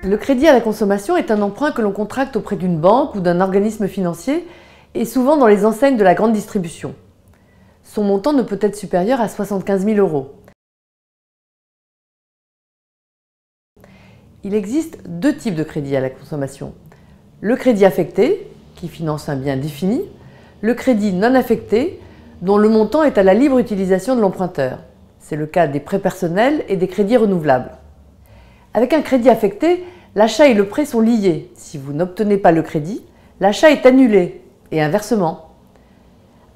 Le crédit à la consommation est un emprunt que l'on contracte auprès d'une banque ou d'un organisme financier et souvent dans les enseignes de la grande distribution. Son montant ne peut être supérieur à 75 000 €. Il existe deux types de crédit à la consommation. Le crédit affecté, qui finance un bien défini, le crédit non affecté, dont le montant est à la libre utilisation de l'emprunteur. C'est le cas des prêts personnels et des crédits renouvelables. Avec un crédit affecté, l'achat et le prêt sont liés. Si vous n'obtenez pas le crédit, l'achat est annulé, et inversement.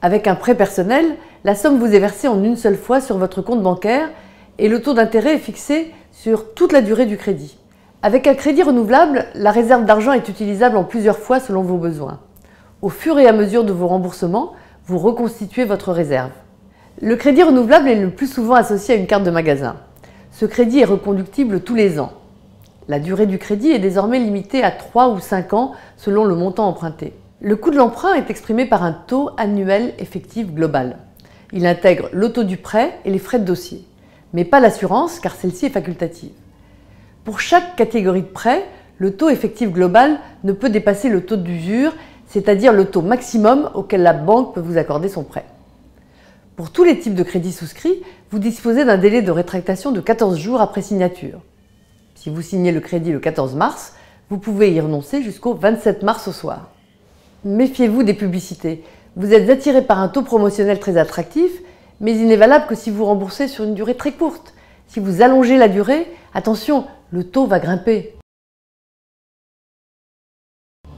Avec un prêt personnel, la somme vous est versée en une seule fois sur votre compte bancaire et le taux d'intérêt est fixé sur toute la durée du crédit. Avec un crédit renouvelable, la réserve d'argent est utilisable en plusieurs fois selon vos besoins. Au fur et à mesure de vos remboursements, vous reconstituez votre réserve. Le crédit renouvelable est le plus souvent associé à une carte de magasin. Ce crédit est reconductible tous les ans. La durée du crédit est désormais limitée à 3 ou 5 ans selon le montant emprunté. Le coût de l'emprunt est exprimé par un taux annuel effectif global. Il intègre le taux du prêt et les frais de dossier, mais pas l'assurance car celle-ci est facultative. Pour chaque catégorie de prêt, le taux effectif global ne peut dépasser le taux d'usure, c'est-à-dire le taux maximum auquel la banque peut vous accorder son prêt. Pour tous les types de crédits souscrits, vous disposez d'un délai de rétractation de 14 jours après signature. Si vous signez le crédit le 14 mars, vous pouvez y renoncer jusqu'au 27 mars au soir. Méfiez-vous des publicités. Vous êtes attiré par un taux promotionnel très attractif, mais il n'est valable que si vous remboursez sur une durée très courte. Si vous allongez la durée, attention, le taux va grimper.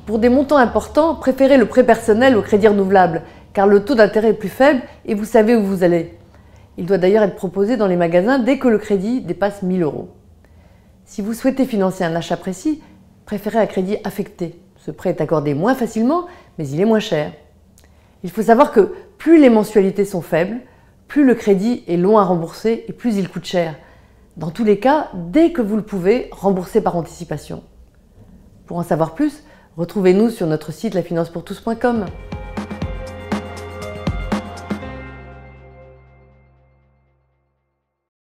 Pour des montants importants, préférez le prêt personnel au crédit renouvelable, car le taux d'intérêt est plus faible et vous savez où vous allez. Il doit d'ailleurs être proposé dans les magasins dès que le crédit dépasse 1 000 €. Si vous souhaitez financer un achat précis, préférez un crédit affecté. Ce prêt est accordé moins facilement, mais il est moins cher. Il faut savoir que plus les mensualités sont faibles, plus le crédit est long à rembourser et plus il coûte cher. Dans tous les cas, dès que vous le pouvez, remboursez par anticipation. Pour en savoir plus, retrouvez-nous sur notre site lafinancepourtous.com.